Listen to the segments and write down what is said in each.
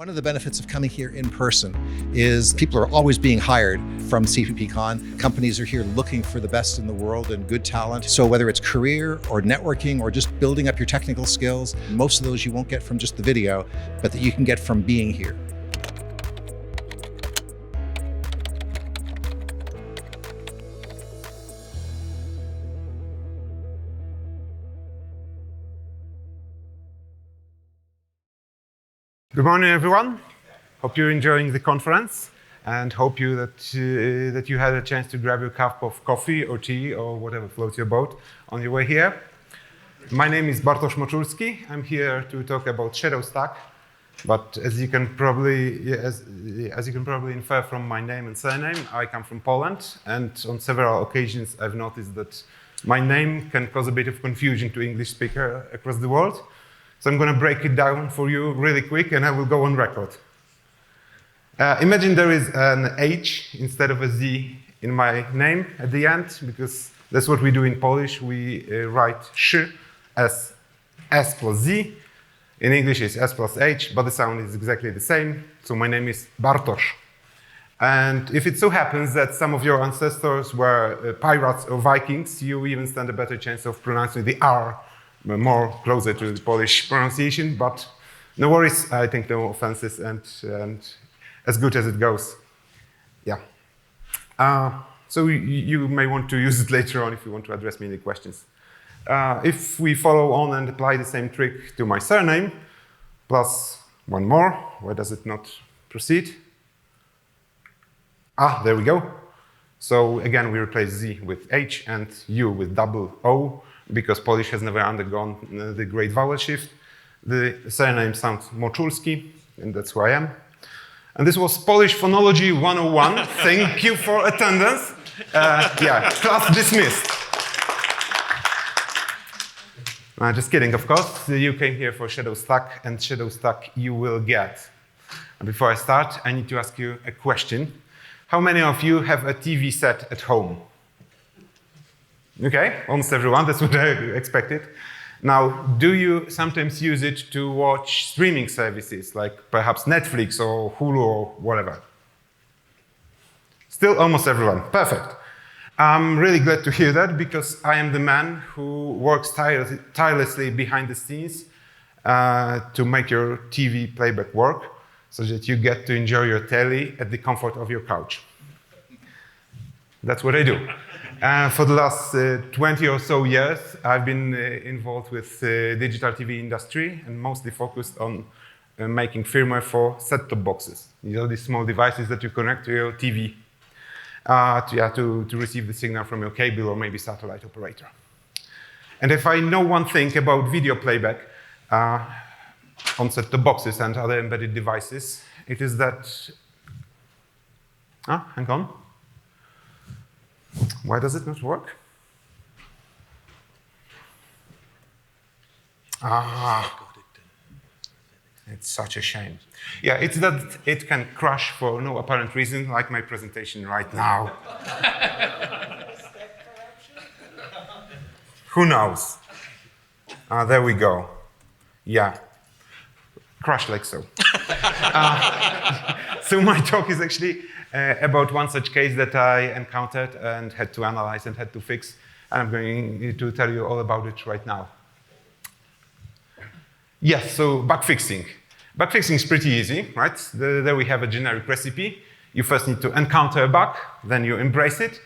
One of the benefits of coming here in person is people are always being hired from CppCon. Companies are here looking for the best in the world and good talent. So whether it's career or networking or just building up your technical skills, most of those you won't get from just the video, but that you can get from being here. Good morning, everyone. Hope you're enjoying the conference, and hope that you had a chance to grab your cup of coffee or tea or whatever floats your boat on your way here. My name is Bartosz Moczulski. I'm here to talk about Shadow Stack, but as you can probably infer from my name and surname, I come from Poland, and on several occasions I've noticed that my name can cause a bit of confusion to English speakers across the world. So I'm going to break it down for you really quick, and I will go on record. Imagine there is an H instead of a Z in my name at the end, because that's what we do in Polish. We write sh as S plus Z. In English, it's S plus H, but the sound is exactly the same. So my name is Bartosz. And if it so happens that some of your ancestors were pirates or Vikings, you even stand a better chance of pronouncing the R more closer to the Polish pronunciation, but no worries, I think no offenses, and as good as it goes. Yeah. So you may want to use it later on if you want to address me any questions. If we follow on and apply the same trick to my surname, plus one more, why does it not proceed? There we go. So again, we replace Z with H and U with double O, because Polish has never undergone the great vowel shift. The surname sounds Moczulski, and that's who I am. And this was Polish Phonology 101. Thank you for attendance. Class dismissed. Just kidding, of course. You came here for Shadow Stack, and Shadow Stack you will get. And before I start, I need to ask you a question. How many of you have a TV set at home? Okay, almost everyone, that's what I expected. Now, do you sometimes use it to watch streaming services, like perhaps Netflix or Hulu or whatever? Still almost everyone, perfect. I'm really glad to hear that, because I am the man who works tirelessly behind the scenes to make your TV playback work, so that you get to enjoy your telly at the comfort of your couch. That's what I do. For the last 20 or so years, I've been involved with the digital TV industry and mostly focused on making firmware for set-top boxes. These are these small devices that you connect to your TV to receive the signal from your cable or maybe satellite operator. And if I know one thing about video playback on set-top boxes and other embedded devices, it is that... hang on. Why does it not work? It's such a shame. Yeah, it's that it can crash for no apparent reason, like my presentation right now. Who knows? There we go. Yeah, crash like so. So my talk is actually about one such case that I encountered and had to analyze and had to fix, and I'm going to tell you all about it right now. Yes, so bug fixing. Bug fixing is pretty easy, right? There we have a generic recipe. You first need to encounter a bug, then you embrace it,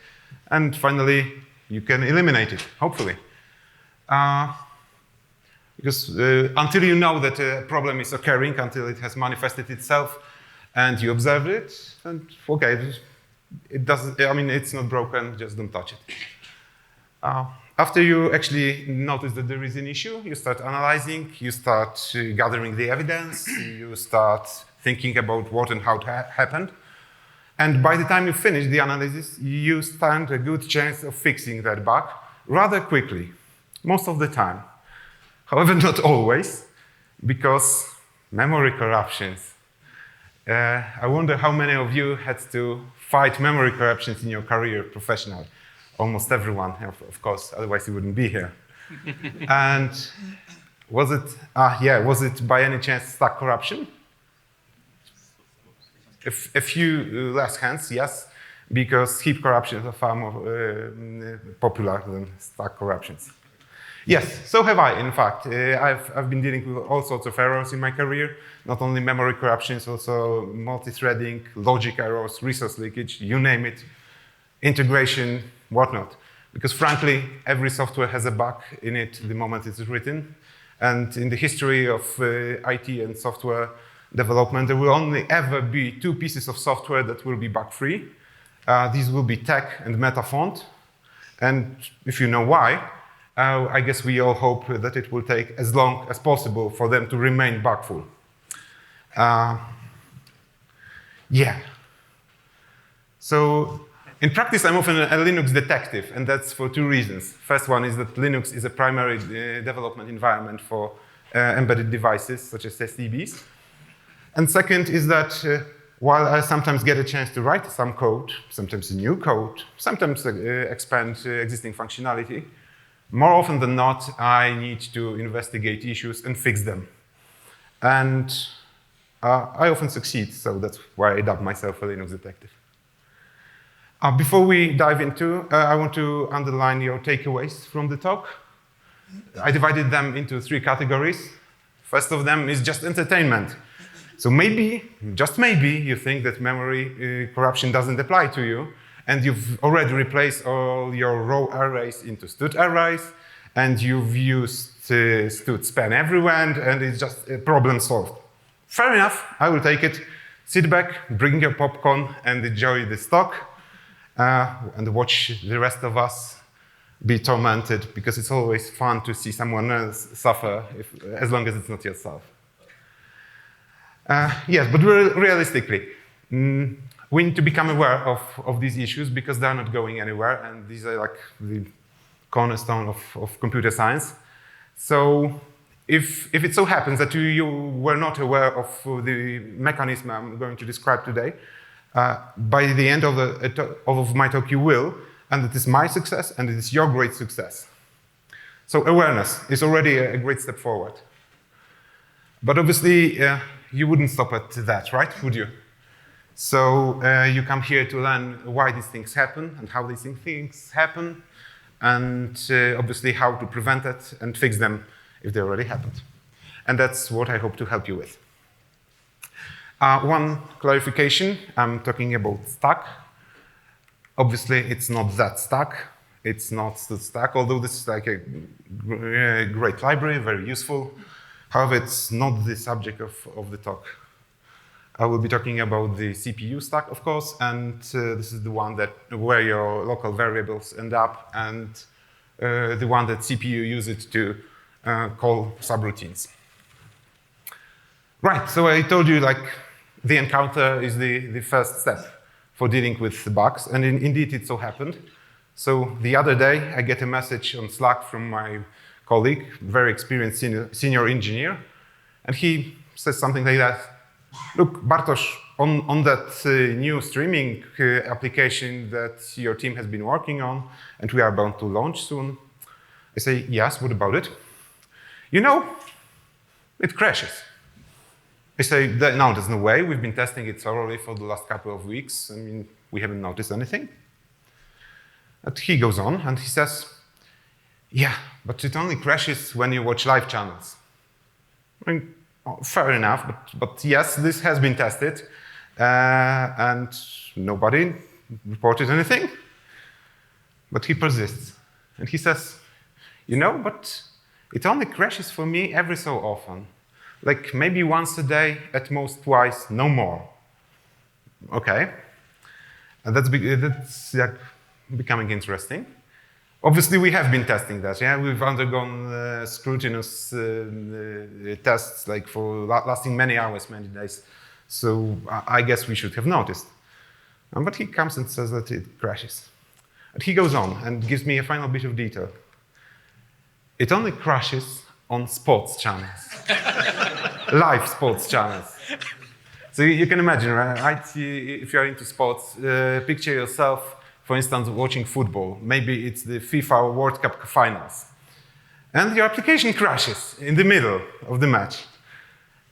and finally you can eliminate it, hopefully. Because until you know that a problem is occurring, until it has manifested itself, and you observe it, and okay, it doesn't. I mean, it's not broken. Just don't touch it. After you actually notice that there is an issue, you start analyzing. You start gathering the evidence. You start thinking about what and how it happened. And by the time you finish the analysis, you stand a good chance of fixing that bug rather quickly, most of the time. However, not always, because memory corruptions. I wonder how many of you had to fight memory corruptions in your career professionally. Almost everyone, of course, otherwise you wouldn't be here. And was it by any chance stack corruption? a few less hands, yes, because heap corruptions are far more popular than stack corruptions. Yes, so have I, in fact. I've been dealing with all sorts of errors in my career, not only memory corruptions, also multi-threading, logic errors, resource leakage, you name it, integration, whatnot. Because frankly, every software has a bug in it the moment it's written. And in the history of IT and software development, there will only ever be two pieces of software that will be bug-free. These will be tech and metafont. And if you know why, I guess we all hope that it will take as long as possible for them to remain bugful. Yeah. So in practice, I'm often a Linux detective, and that's for two reasons. First one is that Linux is a primary development environment for embedded devices, such as SDBs. And second is that while I sometimes get a chance to write some code, sometimes a new code, sometimes expand existing functionality, more often than not, I need to investigate issues and fix them. And I often succeed, so that's why I dub myself a Linux detective. Before we dive into, I want to underline your takeaways from the talk. I divided them into three categories. First of them is just entertainment. So maybe, just maybe, you think that memory corruption doesn't apply to you, and you've already replaced all your row arrays into stud arrays, and you've used stud span everywhere, and it's just a problem solved. Fair enough, I will take it. Sit back, bring your popcorn, and enjoy the talk, and watch the rest of us be tormented, because it's always fun to see someone else suffer, as long as it's not yourself. Yes, but realistically, we need to become aware of these issues because they're not going anywhere, and these are like the cornerstone of computer science. So if it so happens that you were not aware of the mechanism I'm going to describe today, by the end of my talk you will, and it is my success and it is your great success. So awareness is already a great step forward. But obviously, you wouldn't stop at that, right? Would you? So you come here to learn why these things happen and how these things happen, and obviously how to prevent it and fix them if they already happened. And that's what I hope to help you with. One clarification, I'm talking about stack. Obviously, it's not that stack. It's not the stack, although this is like a great library, very useful. However, it's not the subject of the talk. I will be talking about the CPU stack, of course, and this is the one where your local variables end up, and the one that CPU uses to call subroutines. Right, so I told you like the encounter is the first step for dealing with bugs, and indeed it so happened. So the other day, I get a message on Slack from my colleague, very experienced senior engineer, and he says something like that. Look, Bartosz, on that new streaming application that your team has been working on, and we are about to launch soon. I say, yes, what about it? You know, it crashes. I say, no, there's no way. We've been testing it thoroughly for the last couple of weeks. I mean, we haven't noticed anything. But he goes on, and he says, yeah, but it only crashes when you watch live channels. I mean, fair enough, but yes, this has been tested, and nobody reported anything. But he persists, and he says, you know, but it only crashes for me every so often. Like maybe once a day, at most twice, no more. Okay, and that's becoming interesting. Obviously, we have been testing that. Yeah, we've undergone scrutinous tests, like for lasting many hours, many days. So I guess we should have noticed. But he comes and says that it crashes. And he goes on and gives me a final bit of detail. It only crashes on sports channels, live sports channels. So you can imagine, right? If you're into sports, picture yourself, for instance, watching football. Maybe it's the FIFA World Cup finals. And your application crashes in the middle of the match.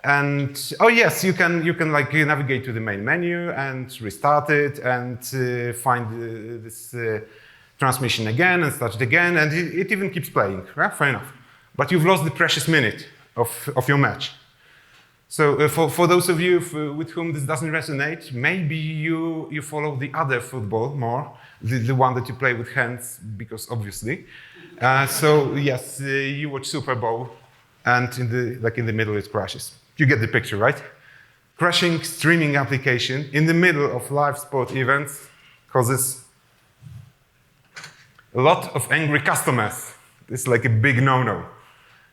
And oh yes, you can like navigate to the main menu and restart it and find this transmission again and start it again, and it even keeps playing. Right? Fair enough. But you've lost the precious minute of your match. So for those of you with whom this doesn't resonate, maybe you follow the other football more, the one that you play with hands, because obviously. So yes, you watch Super Bowl, and in the middle it crashes. You get the picture, right? Crashing streaming application in the middle of live sport events causes a lot of angry customers. It's like a big no-no.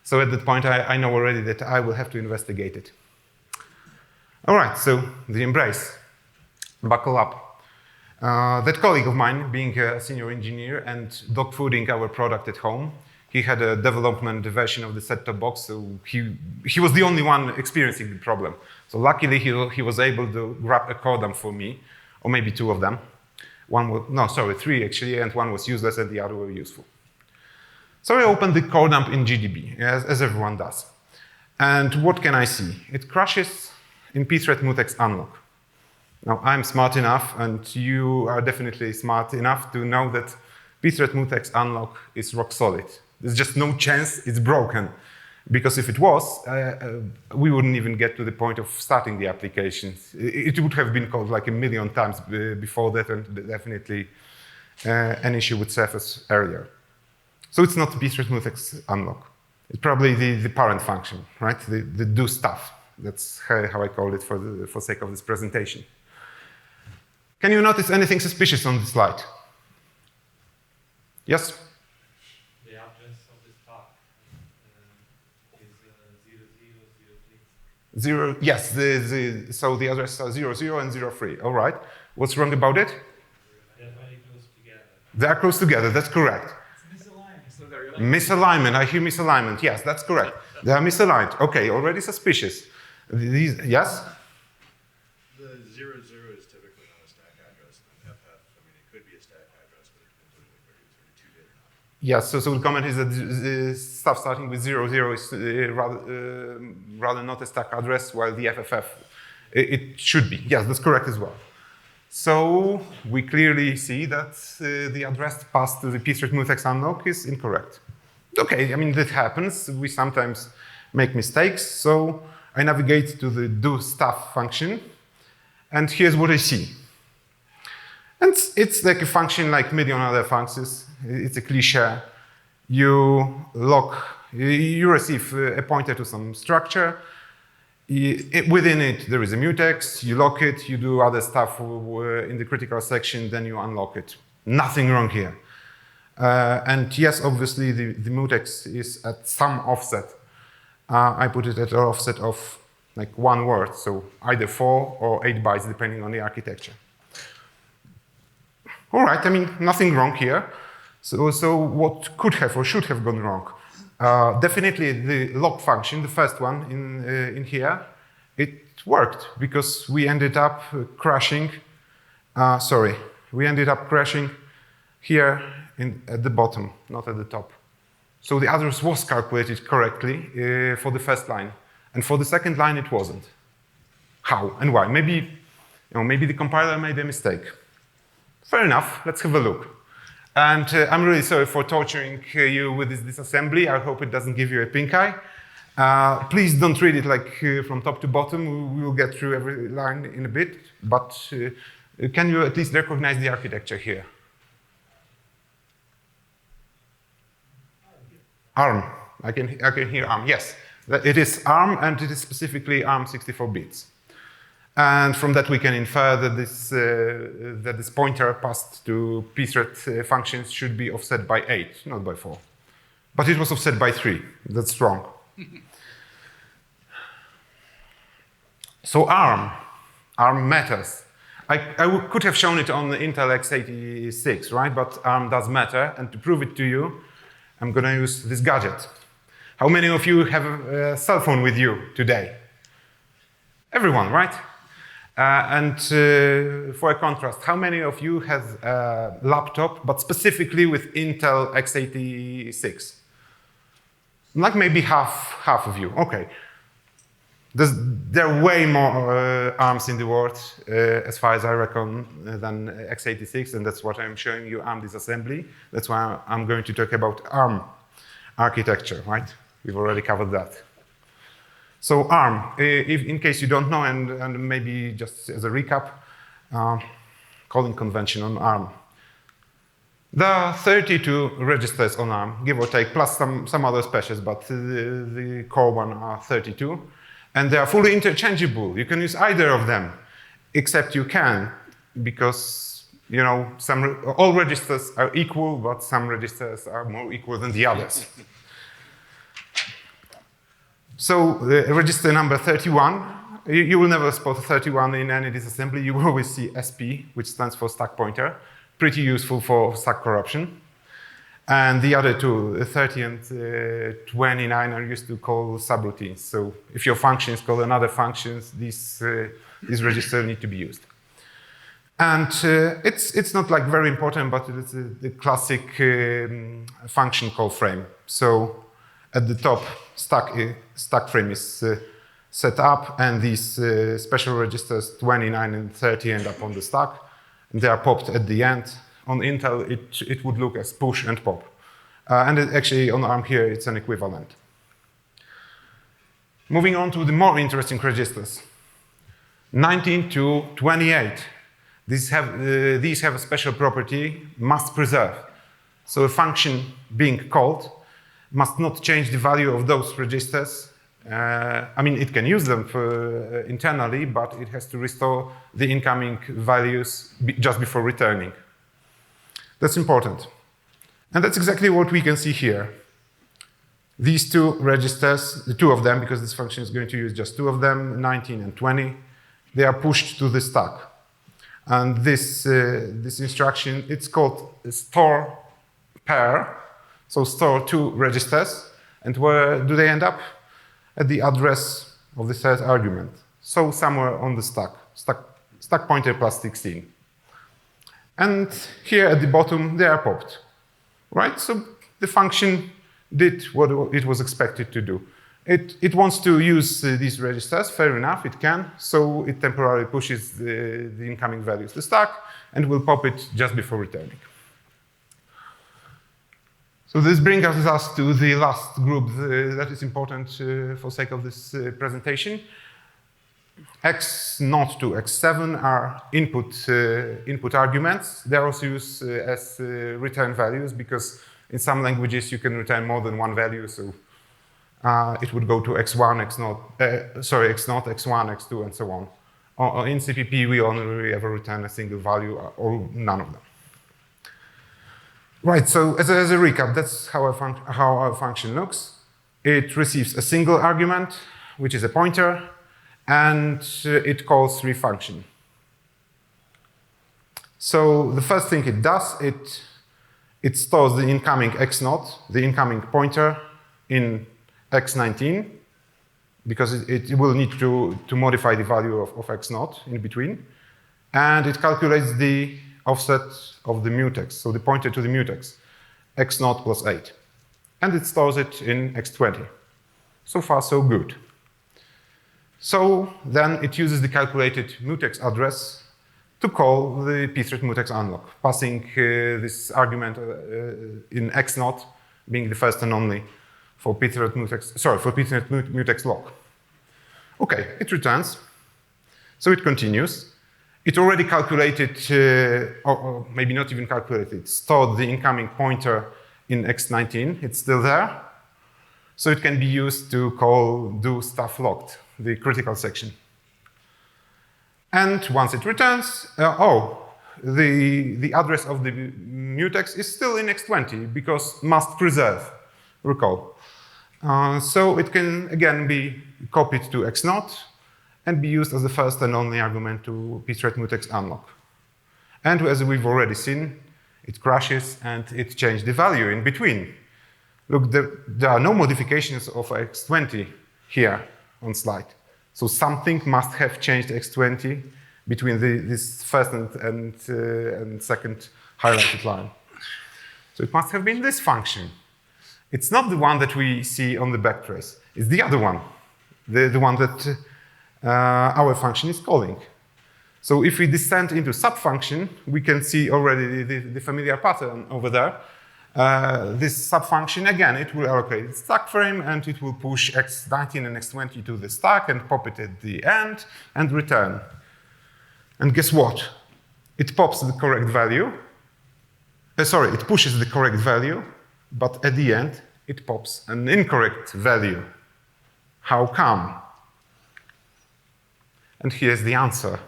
So at that point, I know already that I will have to investigate it. All right, so the embrace. Buckle up. That colleague of mine, being a senior engineer and dog fooding our product at home, he had a development version of the set-top box, so he was the only one experiencing the problem. So luckily, he was able to grab a Coredump for me, or maybe two of them. Three actually, and one was useless and the other were useful. So I opened the Coredump in GDB, as everyone does. And what can I see? It crashes in pthread mutex unlock. Now, I'm smart enough, and you are definitely smart enough to know that pthread mutex unlock is rock solid. There's just no chance it's broken. Because if it was, we wouldn't even get to the point of starting the application. It would have been called like 1 million times before that, and definitely an issue would surface earlier. So it's not pthread mutex unlock. It's probably the parent function, right? The do stuff. That's how I call it for sake of this presentation. Can you notice anything suspicious on the slide? Yes? The address of this path is 0003. Yes, so the address are 00 and 03. All right. What's wrong about it? They're very close together. They are close together, that's correct. It's misalignment. Misalignment, I hear misalignment. Yes, that's correct. They are misaligned. Okay, already suspicious. Yes? The 00 is typically not a stack address. And FF, I mean, it could be a stack address, but it depends on whether it's a 2-bit or not. Yes, so the comment is that the stuff starting with 00 is rather not a stack address, while the FFF, it should be. Yes, that's correct as well. So we clearly see that the address passed to the pthread mutex unlock is incorrect. Okay, I mean, that happens. We sometimes make mistakes. So I navigate to the do stuff function, and here's what I see. And it's like a function like a million other functions. It's a cliche. You receive a pointer to some structure. Within it, there is a mutex. You lock it. You do other stuff in the critical section. Then you unlock it. Nothing wrong here. And yes, obviously, the mutex is at some offset. I put it at an offset of like 1 word, so either 4 or 8 bytes, depending on the architecture. All right, I mean, nothing wrong here. So what could have or should have gone wrong? Definitely the lock function, the first one in here, it worked because we ended up crashing. We ended up crashing here at the bottom, not at the top. So the address was calculated correctly for the first line, and for the second line it wasn't. How and why? Maybe the compiler made a mistake. Fair enough. Let's have a look. And I'm really sorry for torturing you with this disassembly. I hope it doesn't give you a pink eye. Please don't read it like from top to bottom. We will get through every line in a bit. But can you at least recognize the architecture here? ARM. I can hear ARM. Yes, it is ARM, and it is specifically ARM 64 bits. And from that we can infer that this pointer passed to pthread functions should be offset by 8, not by 4. But it was offset by 3. That's wrong. So ARM matters. I could have shown it on the Intel x86, right? But ARM does matter, and to prove it to you, I'm going to use this gadget. How many of you have a cell phone with you today? Everyone, right? For a contrast, how many of you have a laptop, but specifically with Intel x86? Like maybe half of you. Okay. There are way more ARMs in the world, as far as I reckon, than x86, and that's what I'm showing you, ARM disassembly. That's why I'm going to talk about ARM architecture, right? We've already covered that. So ARM, in case you don't know, and maybe just as a recap, calling convention on ARM. There are 32 registers on ARM, give or take, plus some other specials, but the core one are 32. And they are fully interchangeable. You can use either of them, except you can, because all registers are equal, but some registers are more equal than the others. So register number 31, you will never spot 31 in any disassembly. You will always see SP, which stands for stack pointer, pretty useful for stack corruption. And the other two, 30 and 29, are used to call subroutines. So if your functions call another functions, these registers need to be used. And it's not like very important, but it's the classic function call frame. So at the top, stack frame is set up, and these special registers 29 and 30 end up on the stack, and they are popped at the end. On Intel, it would look as push and pop. And actually, on ARM here, it's an equivalent. Moving on to the more interesting registers. 19 to 28. These have a special property, must preserve. So a function being called must not change the value of those registers. I mean, it can use them internally, but it has to restore the incoming values just before returning. That's important. And that's exactly what we can see here. These two registers, the two of them, because this function is going to use just two of them, 19 and 20, they are pushed to the stack. And this instruction, it's called store pair. So store two registers. And where do they end up? At the address of the third argument. So somewhere on the stack pointer plus 16. And here at the bottom, they are popped, right? So the function did what it was expected to do. It wants to use these registers, fair enough, it can. So it temporarily pushes the incoming values to the stack and will pop it just before returning. So this brings us to the last group that is important for sake of this presentation. X0 to X7 are input arguments. They are also used as return values, because in some languages you can return more than one value. So it would go to X1, X0, X0, X1, X2, and so on. Or in CPP, we only ever return a single value or none of them. Right, so as a recap, that's how our function looks. It receives a single argument, which is a pointer, and it calls three functions. So the first thing it does, it stores the incoming X0, the incoming pointer, in X19, because it will need to modify the value of X0 in between. And it calculates the offset of the mutex, so the pointer to the mutex, X0 plus 8. And it stores it in X20. So far, so good. So then it uses the calculated mutex address to call the pthread mutex unlock, passing this argument in X0, being the first and only for pthread mutex lock. Okay, it returns. So it continues. It already calculated, or maybe not even calculated, stored the incoming pointer in X19. It's still there. So it can be used to call do stuff locked, the critical section. And once it returns, the address of the mutex is still in X20 because must preserve, recall. So it can again be copied to X0 and be used as the first and only argument to pthread mutex unlock. And as we've already seen, it crashes and it changed the value in between. Look, there are no modifications of X20 here on slide. So something must have changed X20 between this first and second highlighted line. So it must have been this function. It's not the one that we see on the backtrace. It's the other one. the one that our function is calling. So if we descend into subfunction, we can see already the familiar pattern over there. This subfunction, again, it will allocate its stack frame and it will push x19 and x20 to the stack and pop it at the end and return. And guess what? It pops the correct value. Sorry, it pushes the correct value, but at the end, it pops an incorrect value. How come? And here's the answer.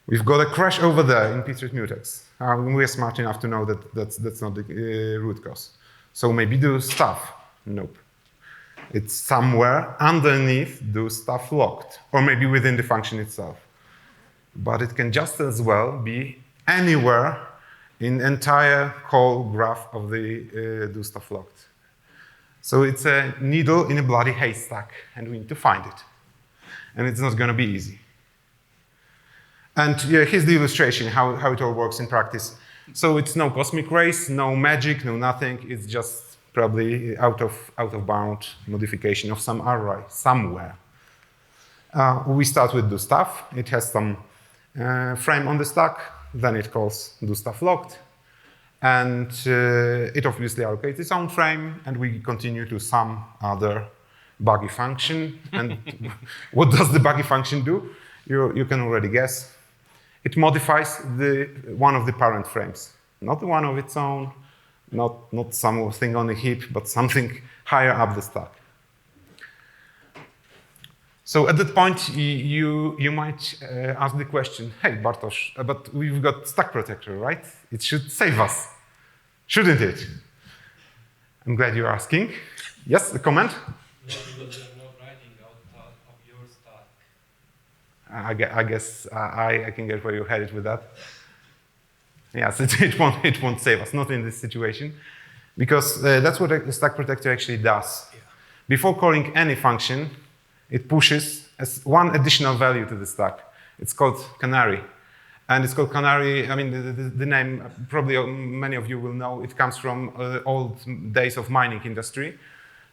We've got a crash over there in pthread mutex. We're smart enough to know that that's not the root cause. So maybe do stuff. Nope. It's somewhere underneath do stuff locked, or maybe within the function itself. But it can just as well be anywhere in entire call graph of the do stuff locked. So it's a needle in a bloody haystack, and we need to find it. And it's not going to be easy. And here's the illustration, how it all works in practice. So it's no cosmic race, no magic, no nothing. It's just probably out of bound modification of some array somewhere. We start with do stuff. It has some frame on the stack. Then it calls do stuff locked. And it obviously allocates its own frame. And we continue to some other buggy function. And what does the buggy function do? You can already guess. It modifies one of the parent frames. Not the one of its own, not something on a heap, but something higher up the stack. So at that point, you might ask the question, hey, Bartosz, but we've got stack protector, right? It should save us, shouldn't it? I'm glad you're asking. Yes, a comment? Because you're not writing out of your stack. I guess I can get where you're headed with that. Yes, it won't save us, not in this situation, because that's what a stack protector actually does. Yeah. Before calling any function, it pushes as one additional value to the stack. It's called canary. And it's called canary, I mean, the name, probably many of you will know, it comes from old days of mining industry,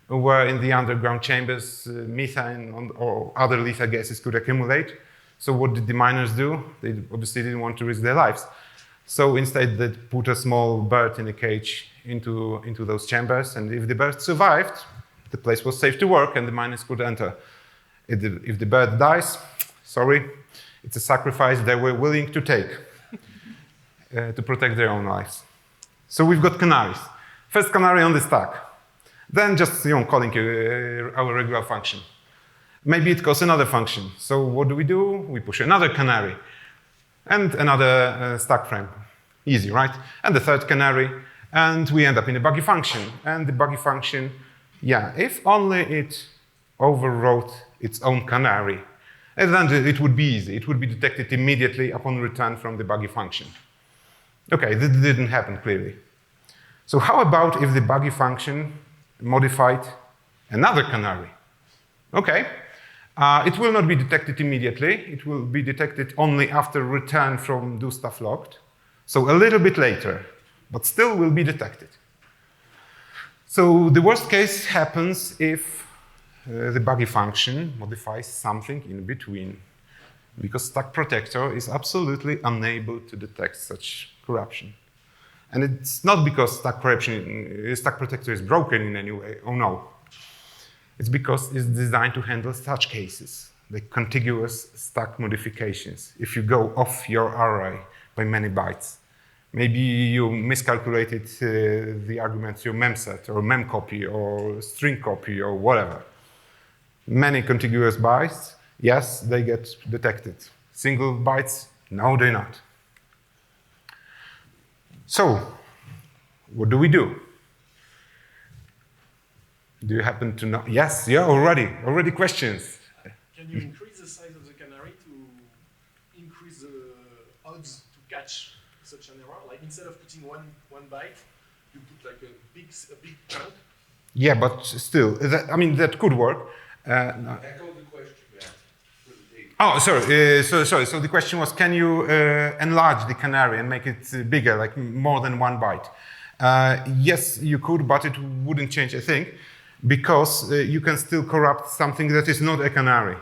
where in the underground chambers, methane or other lethal gases could accumulate. So what did the miners do? They obviously didn't want to risk their lives. So instead, they put a small bird in a cage into those chambers. And if the bird survived, the place was safe to work and the miners could enter. If the bird dies, sorry, it's a sacrifice they were willing to take to protect their own lives. So we've got canaries. First canary on the stack. Then just calling our regular function. Maybe it calls another function. So what do? We push another canary and another stack frame. Easy, right? And the third canary, and we end up in a buggy function. And the buggy function, yeah, if only it overwrote its own canary, and then it would be easy. It would be detected immediately upon return from the buggy function. Okay, that didn't happen clearly. So how about if the buggy function modified another canary? Okay, it will not be detected immediately. It will be detected only after return from do stuff locked. So a little bit later, but still will be detected. So the worst case happens if the buggy function modifies something in between, because stack protector is absolutely unable to detect such corruption. And it's not because stack protector is broken in any way. Oh no. It's because it's designed to handle such cases, like contiguous stack modifications. If you go off your array by many bytes, maybe you miscalculated the arguments, your memset or memcopy or string copy or whatever. Many contiguous bytes, yes, they get detected. Single bytes, no, they're not. So, what do we do? Do you happen to know? Yes, yeah, already questions. Can you increase the size of the canary to increase the odds to catch such an error? Like instead of putting one byte, you put like a big chunk. Yeah, but still, that could work. Echo the question back for the date. Oh, sorry. So the question was, can you enlarge the canary and make it bigger, like more than 1 byte? Yes, you could, but it wouldn't change a thing, because you can still corrupt something that is not a canary.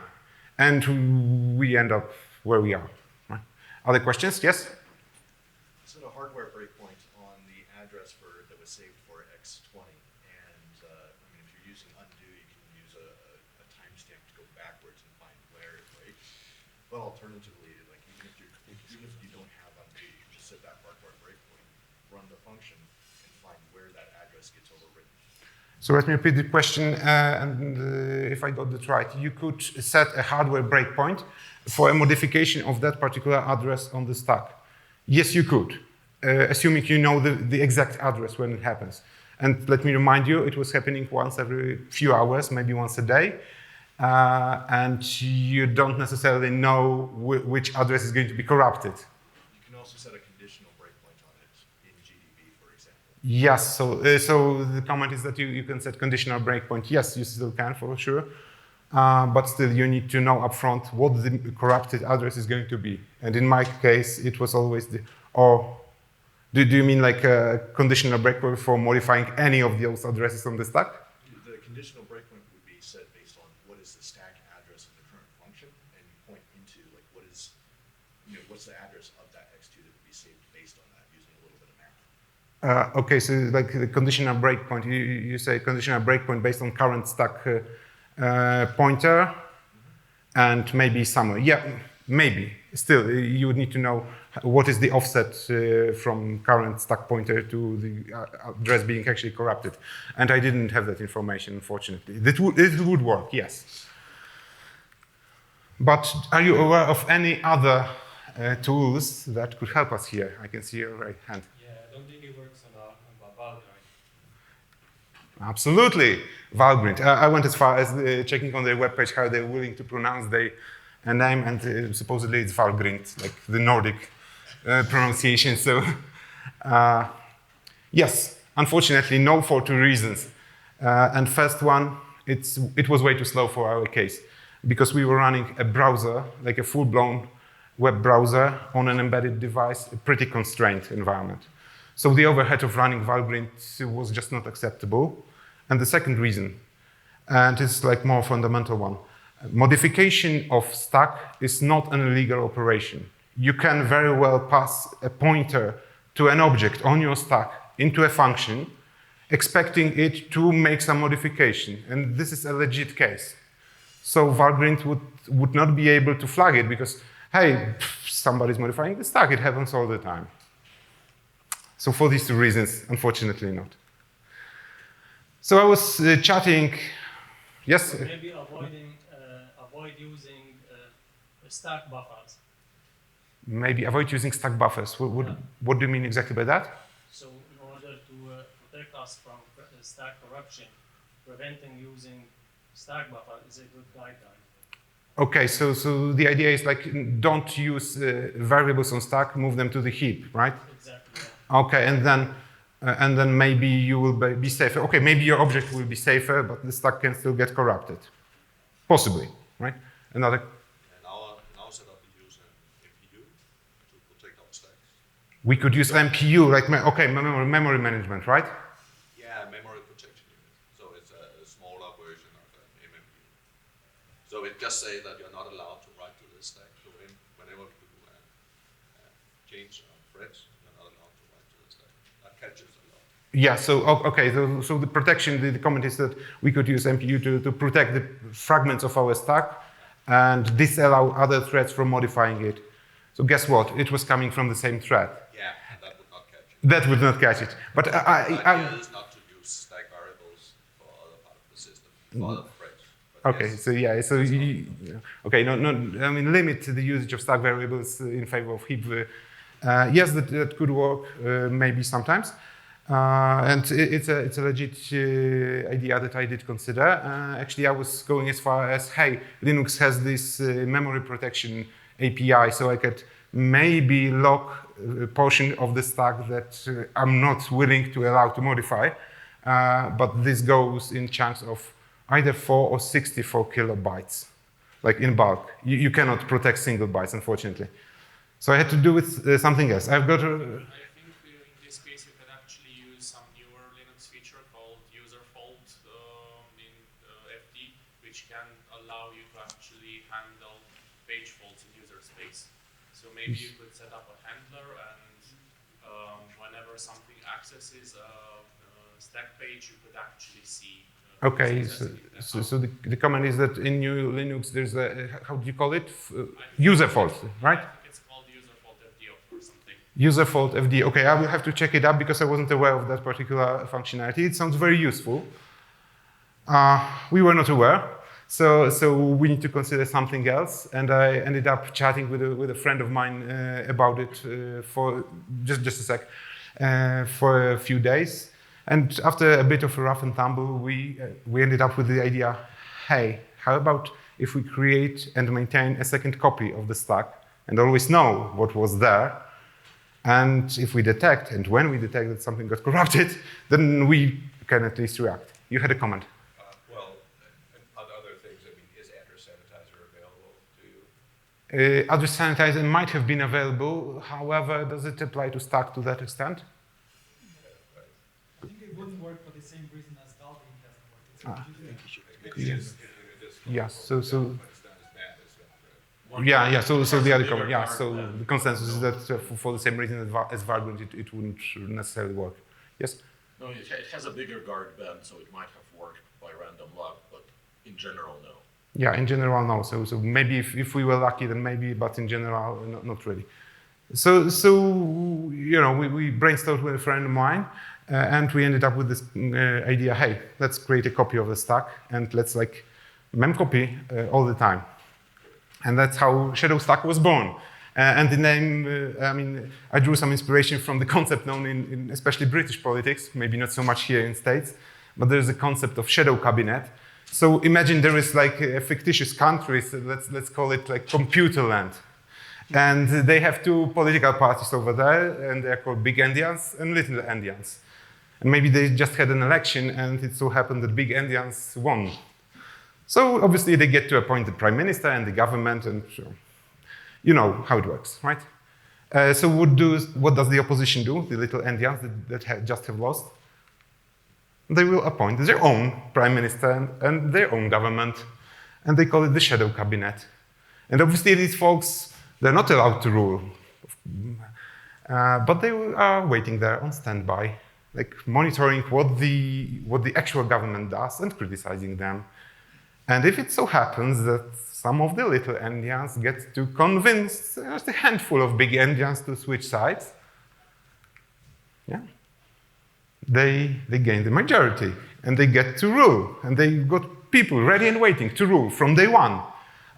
And we end up where we are. Right? Other questions? Yes? Set a hardware breakpoint on the address that was saved for X20. And I mean, if you're using undo, you can use a timestamp to go backwards and find where it breaks. But alternatively, like even if you don't have undo, you can just set that hardware breakpoint, run the function, and find where that address gets overwritten. So let me repeat the question, if I got it right. You could set a hardware breakpoint for a modification of that particular address on the stack. Yes, you could, assuming you know the exact address when it happens. And let me remind you, it was happening once every few hours, maybe once a day. And you don't necessarily know which address is going to be corrupted. You can also set a conditional breakpoint on it in GDB, for example. Yes, so the comment is that you can set conditional breakpoint. Yes, you still can for sure, but still you need to know upfront what the corrupted address is going to be. And in my case, it was always do you mean like a conditional breakpoint for modifying any of those addresses on the stack? The conditional breakpoint would be set based on what is the stack address of the current function, and point into like what's the address of that X2 that would be saved based on that using a little bit of math. Okay, so like the conditional breakpoint, you say conditional breakpoint based on current stack pointer and maybe somewhere. Yeah, maybe. Still, you would need to know what is the offset from current stack pointer to the address being actually corrupted. And I didn't have that information, unfortunately. It would work, yes. But are you aware of any other tools that could help us here? I can see your right hand. Yeah, I don't think it works on Valgrind. Absolutely, Valgrind. I went as far as checking on their webpage how they're willing to pronounce their name, and supposedly it's Valgrind, like the Nordic pronunciation. So, yes, unfortunately, no, for two reasons. And first one, it was way too slow for our case, because we were running a browser, like a full-blown web browser on an embedded device, a pretty constrained environment. So the overhead of running Valgrind was just not acceptable. And the second reason, and it's like more fundamental one, modification of stack is not an illegal operation. You can very well pass a pointer to an object on your stack into a function, expecting it to make some modification. And this is a legit case. So Valgrind would not be able to flag it because, hey, somebody's modifying the stack. It happens all the time. So for these two reasons, unfortunately not. So I was chatting, yes? So maybe avoid using stack buffers. Maybe avoid using stack buffers. What do you mean exactly by that? So in order to protect us from stack corruption, preventing using stack buffer is a good guideline. Okay, so the idea is like don't use variables on stack, move them to the heap, right? Exactly. Yeah. Okay, and then maybe you will be safer. Okay, maybe your object will be safer, but the stack can still get corrupted. Possibly, right? Another. In our setup, we use an MPU to protect our stacks. We could use MPU, like memory management, right? Yeah, memory protection unit. So it's a smaller version of an MMU. So it just says that you're not allowed to write to this stack. So whenever we do change threads, you're not allowed to write to this stack. That catches a lot. Yeah, so okay, so the protection, the comment is that we could use MPU to protect the fragments of our stack and disallow other threads from modifying it. So guess what? It was coming from the same thread. Yeah, and that would not catch it. That would not catch it. But The idea is not to use stack variables for other part of the system, for other threads. But okay, yes, so yeah, so okay, no, I mean limit the usage of stack variables in favor of heap. Yes, that could work maybe sometimes, and it's a legit idea that I did consider. Actually, I was going as far as, hey, Linux has this memory protection API, so I could maybe lock a portion of the stack that I'm not willing to allow to modify, but this goes in chunks of either 4 or 64 kilobytes, like in bulk. You cannot protect single bytes, unfortunately. So I had to do with something else. I've got I think in this case you can actually use some newer Linux feature called user fault So maybe you could set up a handler, and whenever something accesses a stack page, you could actually see. Okay, so the comment is that in new Linux there's a, how do you call it? User fault, right? It's called user fault FD or something. User fault FD. Okay, I will have to check it up because I wasn't aware of that particular functionality. It sounds very useful. We were not aware, so we need to consider something else. And I ended up chatting with a friend of mine about it for just a sec, for a few days. And after a bit of a rough and tumble, we ended up with the idea, hey, how about if we create and maintain a second copy of the stack and always know what was there? And if we detect, and when we detect that something got corrupted, then we can at least react. You had a comment. Other things, I mean, is address sanitizer available to you? Address sanitizer might have been available. However, does it apply to stack to that extent? I think it wouldn't work for the same reason as Valgrind doesn't work. Yes. Yes. So But it's not as bad as yeah. So the other comment. Yeah. So the consensus is that for the same reason as Valgrind, it wouldn't necessarily work. Yes. No, it has a bigger guard band, so it might have worked by random luck, but in general, no. Yeah. In general, no. So maybe if we were lucky, then maybe, but in general, not really. So you know, we brainstormed with a friend of mine. And we ended up with this idea, hey, let's create a copy of the stack and let's like memcopy all the time. And that's how Shadow Stack was born. And the name, I mean, I drew some inspiration from the concept known in especially British politics, maybe not so much here in States, but there's a concept of shadow cabinet. So imagine there is like a fictitious country, so let's call it like computer land. And they have two political parties over there, and they're called Big Endians and Little Endians. And maybe they just had an election, and it so happened that Big Endians won. So obviously they get to appoint the prime minister and the government, and you know how it works, right? So what does the opposition do, the Little Endians that just have lost? They will appoint their own prime minister and their own government, and they call it the shadow cabinet. And obviously these folks, they're not allowed to rule, but they are waiting there on standby, like monitoring what the actual government does and criticizing them. And if it so happens that some of the Little Endians get to convince just a handful of Big Endians to switch sides, yeah, they gain the majority and they get to rule. And they got people ready and waiting to rule from day one.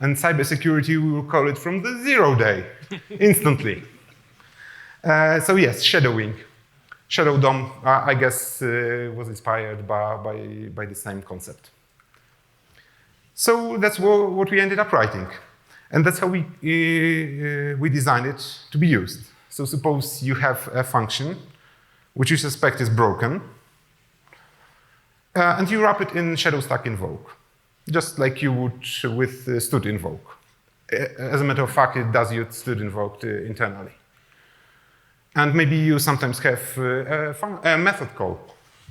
And cybersecurity, we will call it from the 0 day, instantly. So yes, shadowing. Shadow DOM, I guess, was inspired by the same concept. So that's what we ended up writing. And that's how we designed it to be used. So suppose you have a function which you suspect is broken, and you wrap it in shadow stack invoke, just like you would with stud invoke. As a matter of fact, it does use stud invoke internally. And maybe you sometimes have a method call,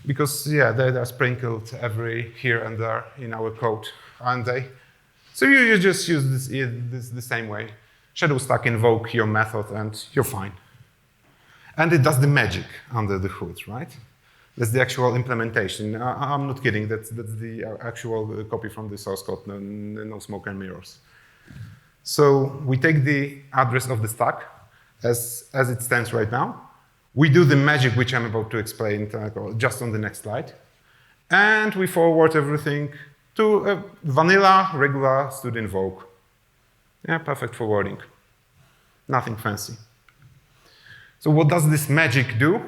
because yeah, they're sprinkled every here and there in our code, aren't they? So you just use this the same way. Shadow stack invoke your method and you're fine. And it does the magic under the hood, right? That's the actual implementation. I'm not kidding, that's the actual copy from the source code, no smoke and mirrors. So we take the address of the stack as it stands right now. We do the magic which I'm about to explain just on the next slide. And we forward everything to a vanilla, regular stud invoke. Yeah, perfect forwarding. Nothing fancy. So what does this magic do?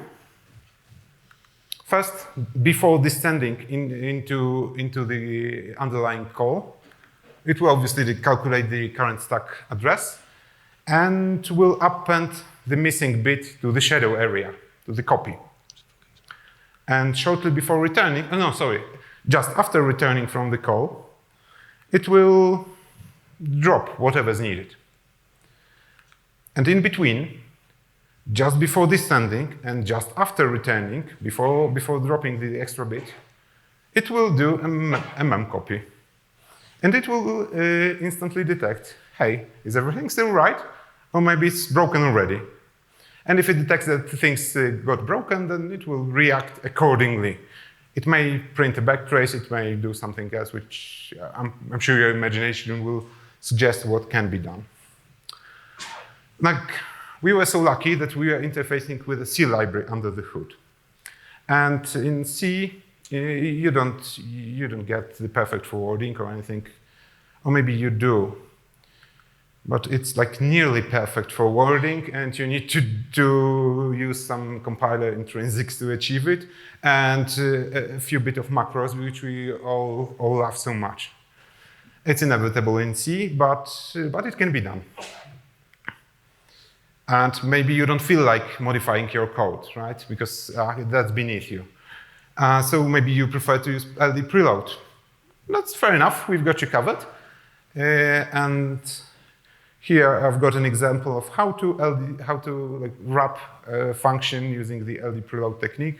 First, before descending into the underlying call, it will obviously calculate the current stack address and will append the missing bit to the shadow area, to the copy. And shortly before returning, just after returning from the call, it will drop whatever's needed. And in between, just before descending and just after returning, before dropping the extra bit, it will do a memcopy. And it will instantly detect, hey, is everything still right? or maybe it's broken already. And if it detects that things got broken, then it will react accordingly. It may print a backtrace, it may do something else, which I'm sure your imagination will suggest what can be done. Like, we were so lucky that we are interfacing with a C library under the hood. And in C, you don't get the perfect forwarding or anything, or maybe you do. But it's like nearly perfect forwarding, and you need to use some compiler intrinsics to achieve it, and a few bit of macros, which we all love so much. It's inevitable in C, but it can be done. And maybe you don't feel like modifying your code, right? Because that's beneath you. So maybe you prefer to use LD preload. That's fair enough, we've got you covered. And here I've got an example of how to like wrap a function using the LD preload technique.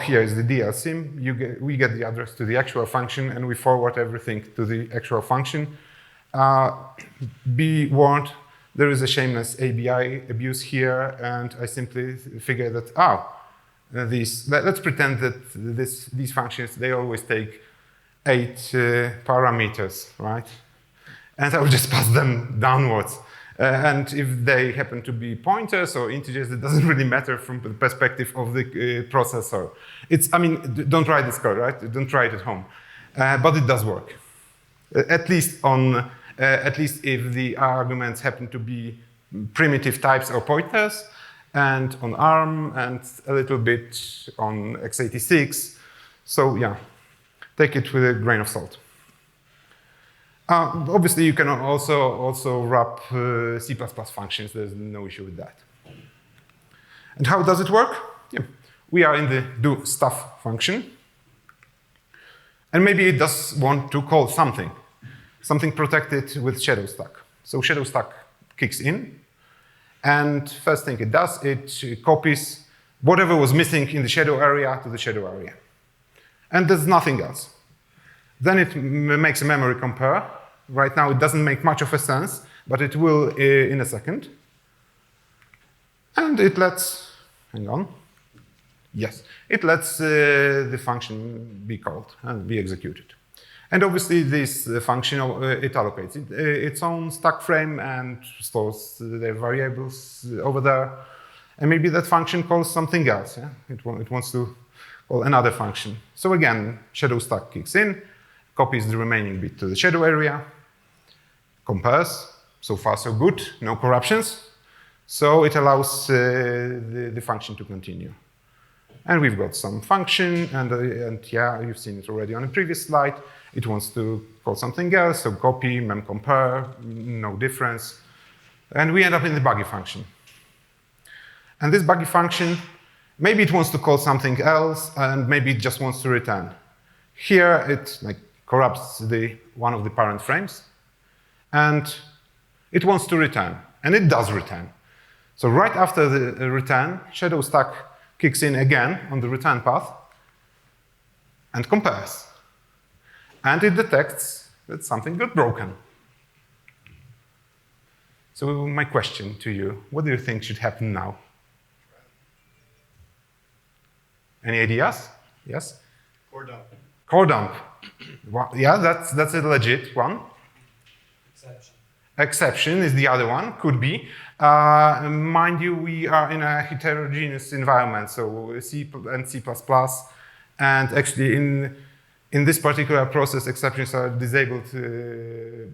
Here is the DLSIM. We get the address to the actual function, and we forward everything to the actual function. Be warned, there is a shameless ABI abuse here, and I simply figure that, let's pretend that these functions, they always take 8 parameters, right? And I will just pass them downwards. And if they happen to be pointers or integers, it doesn't really matter from the perspective of the processor. Don't write this code, right? Don't try it at home. But it does work. At least if the arguments happen to be primitive types or pointers, and on ARM, and a little bit on x86. So yeah, take it with a grain of salt. Obviously, you can also wrap C++ functions. There's no issue with that. And how does it work? Yeah. We are in the do stuff function. And maybe it does want to call something protected with shadow stack. So shadow stack kicks in. And first thing it does, it copies whatever was missing in the shadow area to the shadow area. And there's nothing else. Then it makes a memory compare. Right now it doesn't make much of a sense, but it will in a second. And it lets, hang on. Yes, it lets the function be called and be executed. And obviously this function, it allocates its own stack frame and stores the variables over there. And maybe that function calls something else. Yeah? It wants to call another function. So again, shadow stack kicks in, copies the remaining bit to the shadow area, compares. So far so good, no corruptions. So it allows the function to continue. And we've got some function, and yeah, you've seen it already on a previous slide. It wants to call something else, so copy, memcompare, no difference. And we end up in the buggy function. And this buggy function, maybe it wants to call something else, and maybe it just wants to return. Here, it corrupts one of the parent frames, and it wants to return, and it does return. So right after the return, shadow stack kicks in again on the return path and compares. And it detects that something got broken. So my question to you, what do you think should happen now? Any ideas? Yes? Coredump. Coredump. Well, yeah, that's a legit one. Exception. Exception is the other one, could be. Mind you, we are in a heterogeneous environment, so C and C++, and actually in this particular process, exceptions are disabled,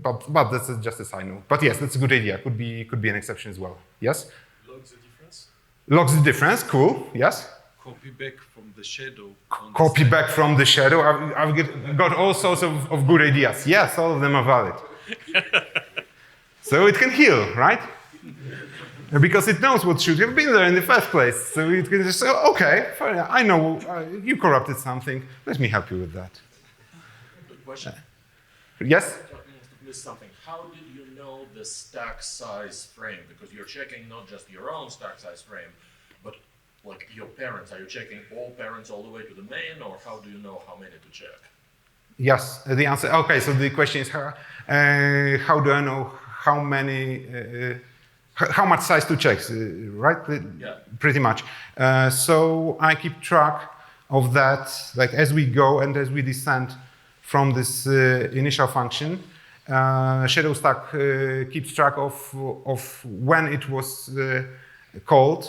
but that's just a side note. But yes, that's a good idea. Could be an exception as well. Yes? Logs the difference. Logs the difference, cool, yes? Copy back from the shadow. Copy back from the shadow. I've got all sorts of good ideas. Yes, all of them are valid. So it can heal, right? Because it knows what should have been there in the first place. So it can just say, okay, fine, I know you corrupted something. Let me help you with that. Good question. Yes? I must have missed something. How did you know the stack size frame? Because you're checking not just your own stack size frame, but like your parents. Are you checking all parents all the way to the main, or how do you know how many to check? Yes, the answer. Okay, so the question is how do I know how many, how much size to check, right? Yeah. Pretty much. So I keep track of that, like as we go and as we descend from this initial function. Shadow stack keeps track of when it was called.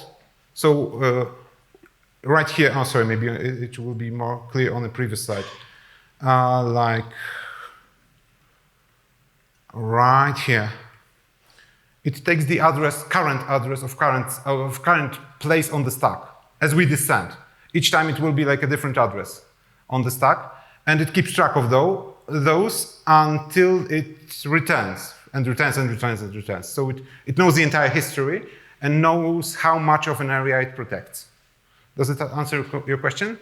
So right here, oh sorry, maybe it will be more clear on the previous slide. Like right here, it takes the current address of current place on the stack as we descend. Each time it will be like a different address on the stack, and it keeps track of those until it returns and returns and returns and returns. So it knows the entire history and knows how much of an area it protects. Does it answer your question?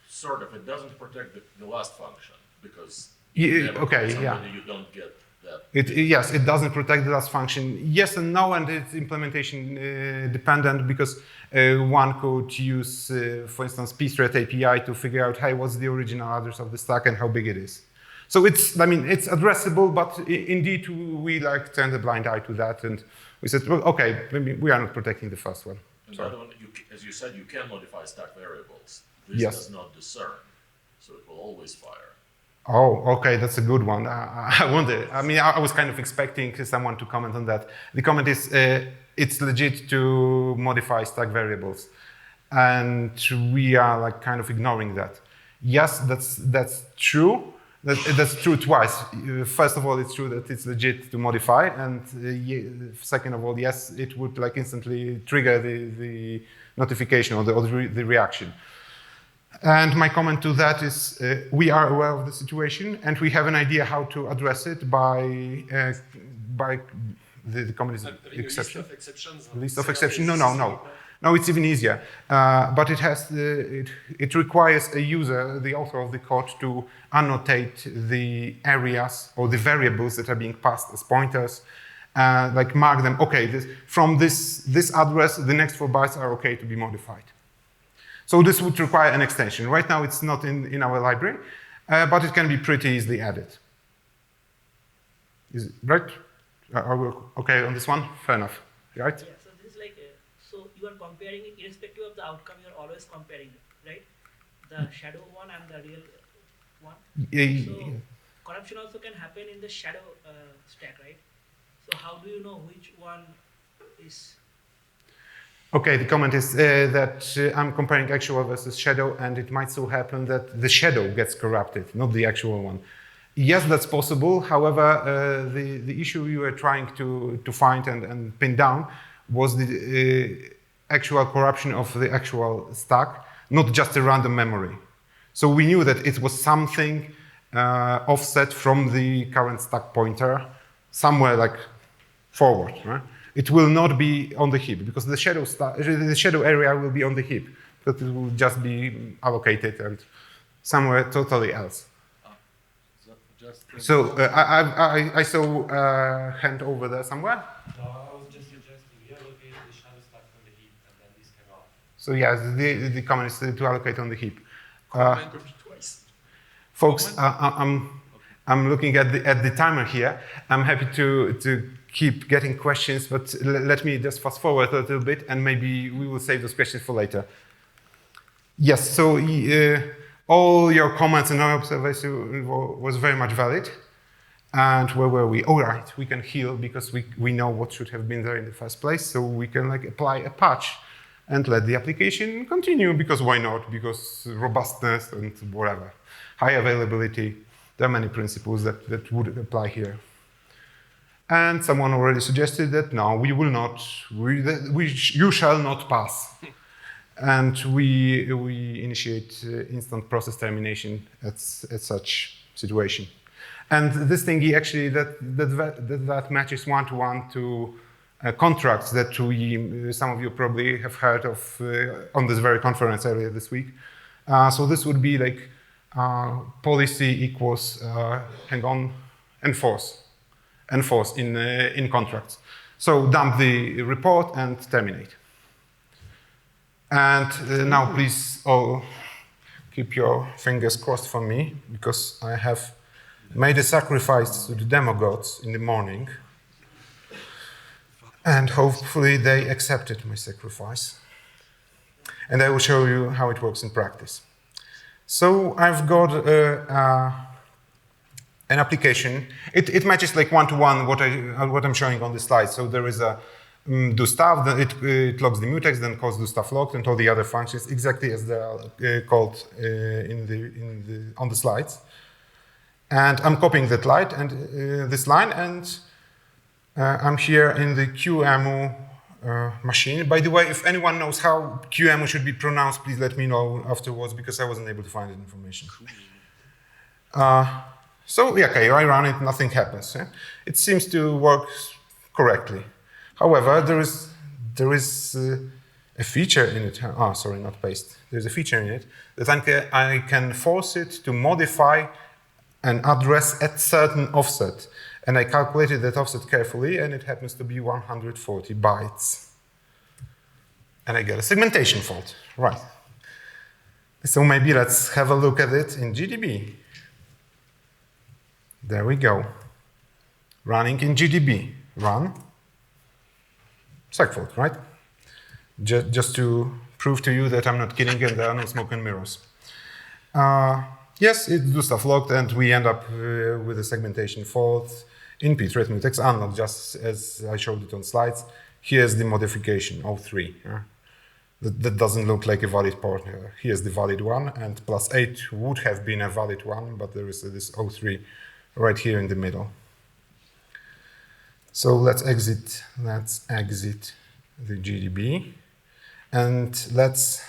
Sort of. It doesn't protect the last function because Yeah, never okay, somebody yeah. you don't get that. Yes, it doesn't protect the last function. Yes and no, and it's implementation dependent because one could use, for instance, pthread API to figure out, hey, what's the original address of the stack and how big it is. So it's, I mean, it's addressable, but indeed we like turned a blind eye to that, and we said, well, okay, maybe we are not protecting the first one. And that one, as you said, you can modify stack variables. This Yes. does not discern, so it will always fire. Oh, okay, that's a good one. I wonder. I mean, I was kind of expecting someone to comment on that. The comment is, it's legit to modify stack variables, and we are like kind of ignoring that. Yes, that's true. That's true twice. First of all, it's true that it's legit to modify, and second of all, yes, it would like instantly trigger the notification or the reaction. And my comment to that is we are aware of the situation and we have an idea how to address it by the comment is exception. List of exceptions. List of exceptions. No, it's even easier. But it requires a user, the author of the code, to annotate the areas or the variables that are being passed as pointers, like mark them. Okay, from this address, the next 4 bytes are okay to be modified. So this would require an extension. Right now it's not in our library, but it can be pretty easily added. Is it right? Are we okay on this one? Fair enough, right? Yeah, so this is like, so you are comparing it irrespective of the outcome, you're always comparing it, right? The shadow one and the real one. So corruption also can happen in the shadow stack, right? So how do you know which one is? Okay, the comment is that I'm comparing actual versus shadow, and it might so happen that the shadow gets corrupted, not the actual one. Yes, that's possible. However, the issue you were trying to find and pin down was the actual corruption of the actual stack, not just a random memory. So we knew that it was something offset from the current stack pointer, somewhere like forward, right? It will not be on the heap because the shadow area will be on the heap, but it will just be allocated and somewhere totally else. So I saw a hand over there somewhere. No, I was just suggesting reallocate the shadow stack from the heap and then this can off. So yes, the comment is to allocate on the heap. Twice. Folks, I'm looking at the timer here. I'm happy to keep getting questions, but let me just fast forward a little bit and maybe we will save those questions for later. Yes, so all your comments and our observation was very much valid. And where were we? All right, we can heal because we know what should have been there in the first place, so we can like apply a patch and let the application continue, because why not? Because robustness and whatever, high availability, there are many principles that would apply here. And someone already suggested that no, we will not, you shall not pass. And we initiate instant process termination at such situation. And this thingy actually, that matches one-to-one to contracts that some of you probably have heard of on this very conference earlier this week. So this would be like policy equals, enforce in contracts. So dump the report and terminate. And now please all keep your fingers crossed for me, because I have made a sacrifice to the demo gods in the morning. And hopefully they accepted my sacrifice. And I will show you how it works in practice. So I've got an application. It matches like one-to-one what I'm showing on the slide. So there is a do stuff, then it logs the mutex, then calls do stuff logged, and all the other functions exactly as they are called on the slides. And I'm copying that line and this line, and I'm here in the QEMU machine. By the way, if anyone knows how QEMU should be pronounced, please let me know afterwards, because I wasn't able to find that information. So yeah, okay, I run it, nothing happens. Yeah? It seems to work correctly. However, there is a feature in it. Oh, sorry, not paste. There's a feature in it that I can force it to modify an address at certain offset. And I calculated that offset carefully, and it happens to be 140 bytes. And I get a segmentation fault. Right. So maybe let's have a look at it in GDB. There we go. Running in GDB. Run. Segfault, right? Just to prove to you that I'm not kidding and there are no smoke and mirrors. Yes, it do stuff logged, and we end up with a segmentation fault in pthread mutex unlocked, just as I showed it on slides. Here's the modification, 03. That doesn't look like a valid port. Here's the valid one, and +8 would have been a valid one, but there is this 03 right here in the middle. So let's exit the GDB, and let's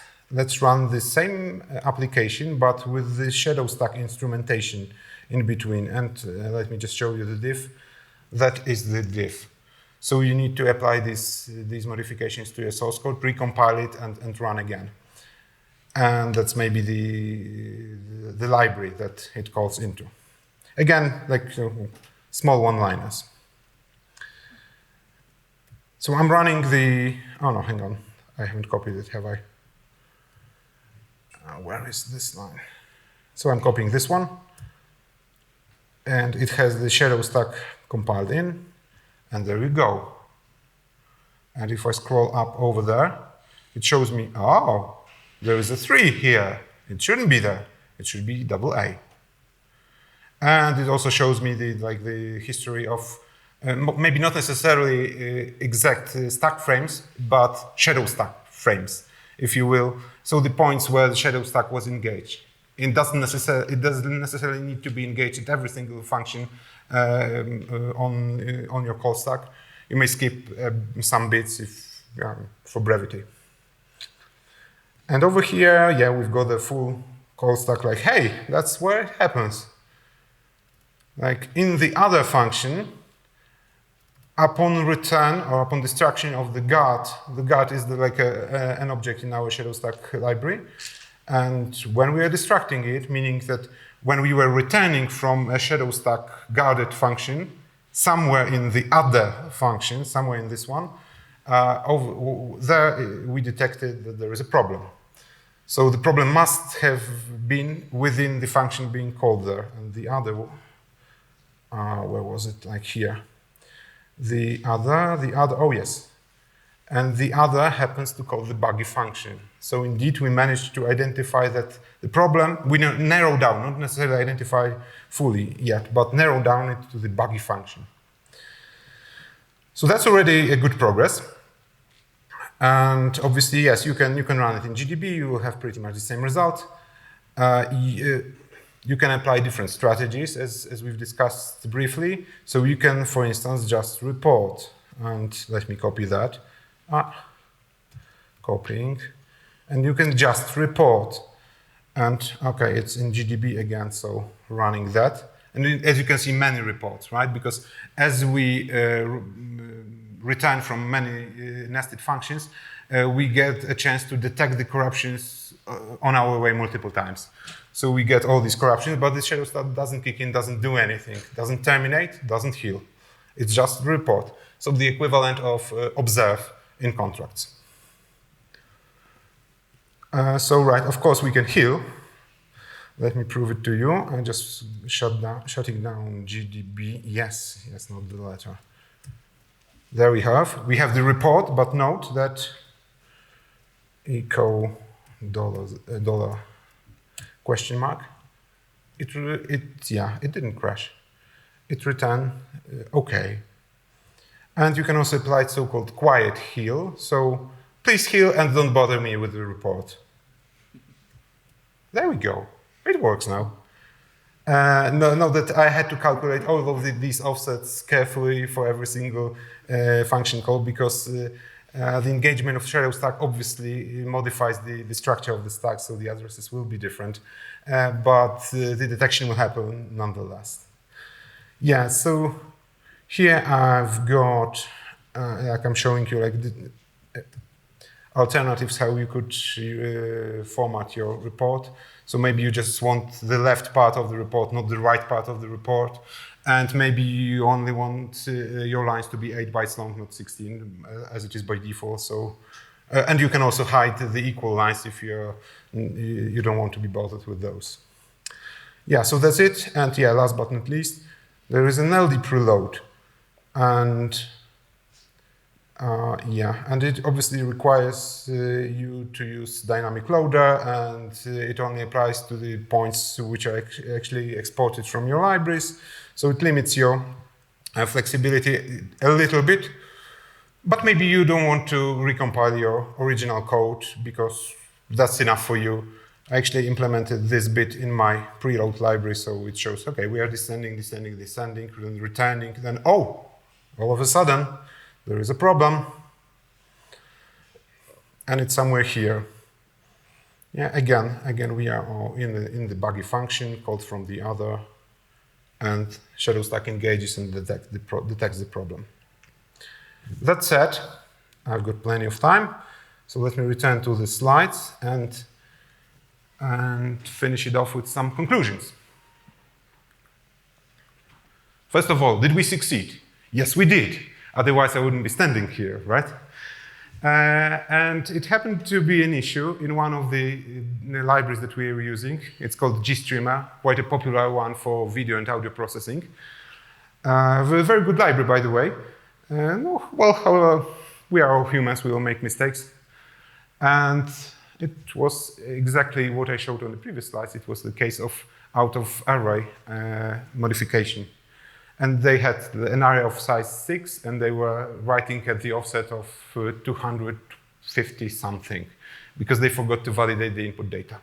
run the same application, but with the shadow stack instrumentation in between. And let me just show you the diff. That is the diff. So you need to apply these modifications to your source code, pre-compile it, and run again. And that's maybe the library that it calls into. Again, like small one-liners. So I'm running the, oh no, hang on. I haven't copied it, have I? Where is this line? So I'm copying this one. And it has the shadow stack compiled in. And there you go. And if I scroll up over there, it shows me, oh, there is a 3 here. It shouldn't be there. It should be AA. And it also shows me the history of maybe not necessarily exact stack frames, but shadow stack frames, if you will. So the points where the shadow stack was engaged. It doesn't necessarily need to be engaged at every single function on your call stack. You may skip some bits for brevity. And over here, yeah, we've got the full call stack. Like, hey, that's where it happens. Like in the other function, upon return or upon destruction of the guard is an object in our shadow stack library. And when we are destructing it, meaning that when we were returning from a shadow stack guarded function, somewhere in the other function, somewhere in this one, there we detected that there is a problem. So the problem must have been within the function being called there. And the other, where was it? Like here. The other, oh yes. And the other happens to call the buggy function. So indeed, we managed to identify that the problem, we narrow down, not necessarily identify fully yet, but narrow down it to the buggy function. So that's already a good progress. And obviously, yes, you can run it in GDB, you will have pretty much the same result. You can apply different strategies, as we've discussed briefly. So you can, for instance, just report. And let me copy that. Copying. And you can just report. And OK, it's in GDB again, so running that. And as you can see, many reports, right? Because as we return from many nested functions, we get a chance to detect the corruptions on our way multiple times. So we get all these corruptions, but the shadow stack doesn't kick in, doesn't do anything, doesn't terminate, doesn't heal. It's just report. So the equivalent of observe in contracts. So right, of course we can heal. Let me prove it to you. I just shutting down GDB. Yes, not the letter. there we have the report, but note that echo dollar question mark. It didn't crash. It returned okay. And you can also apply so-called quiet heal. So please heal and don't bother me with the report. There we go. It works now. Note that I had to calculate all of these offsets carefully for every single function call because the engagement of shadow stack obviously modifies the structure of the stack, so the addresses will be different, but the detection will happen nonetheless. Yeah, so here I've got, like I'm showing you, like the alternatives how you could format your report. So maybe you just want the left part of the report, not the right part of the report. And maybe you only want your lines to be 8 bytes long, not 16, as it is by default. So, and you can also hide the equal lines if you don't want to be bothered with those. Yeah, so that's it. And yeah, last but not least, there is an LD preload. And and it obviously requires you to use dynamic loader, and it only applies to the points which are actually exported from your libraries. So it limits your flexibility a little bit, but maybe you don't want to recompile your original code because that's enough for you. I actually implemented this bit in my preload library, so it shows, okay, we are descending, then returning, then oh, all of a sudden, there is a problem, and it's somewhere here. Yeah, again, we are all in the buggy function called from the other, and shadow stack engages and detects the problem. That said, I've got plenty of time, so let me return to the slides and finish it off with some conclusions. First of all, did we succeed? Yes, we did. Otherwise, I wouldn't be standing here, right? And it happened to be an issue in one of the libraries that we were using. It's called GStreamer, quite a popular one for video and audio processing. A very good library, by the way. However, we are all humans, we will make mistakes. And it was exactly what I showed on the previous slides. It was the case of out-of-array modification. And they had an array of size 6, and they were writing at the offset of 250 something, because they forgot to validate the input data.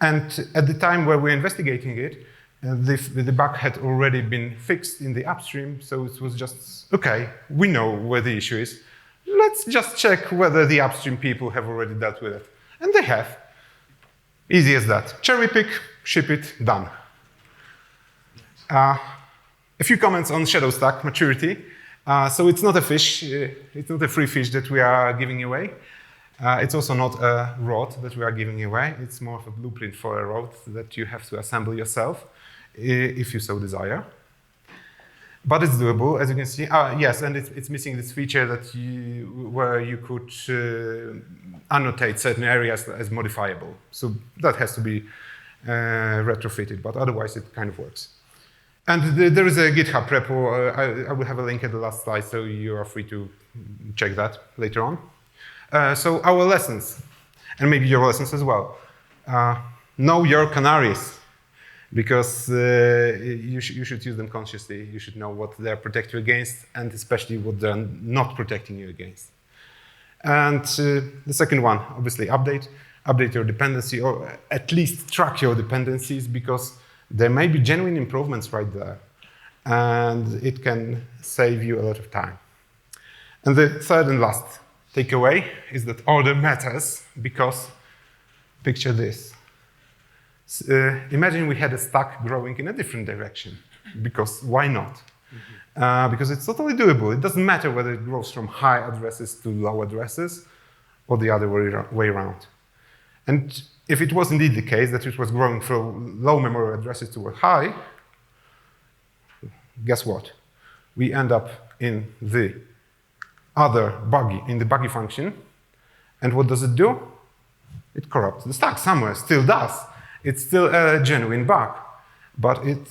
And at the time where we were investigating it, the bug had already been fixed in the upstream, so it was just, okay, we know where the issue is. Let's just check whether the upstream people have already dealt with it. And they have. Easy as that. Cherry pick, ship it, done. A few comments on shadow stack maturity. So it's not a fish, it's not a free fish that we are giving away. It's also not a rod that we are giving away. It's more of a blueprint for a rod that you have to assemble yourself, if you so desire. But it's doable, as you can see. Yes, and it's missing this feature that where you could annotate certain areas as modifiable. So that has to be retrofitted, but otherwise it kind of works. And there is a GitHub repo. I will have a link at the last slide, so you are free to check that later on. So our lessons, and maybe your lessons as well. Know your canaries, because you should use them consciously. You should know what they're protecting you against, and especially what they're not protecting you against. And the second one, obviously, update your dependency, or at least track your dependencies, because there may be genuine improvements right there, and it can save you a lot of time. And the third and last takeaway is that order matters, because picture this. Imagine we had a stack growing in a different direction, because why not? Because it's totally doable. It doesn't matter whether it grows from high addresses to low addresses, or the other way around. And if it was indeed the case that it was growing from low memory addresses toward high, guess what? We end up in the buggy function. And what does it do? It corrupts the stack somewhere, still does. It's still a genuine bug, but it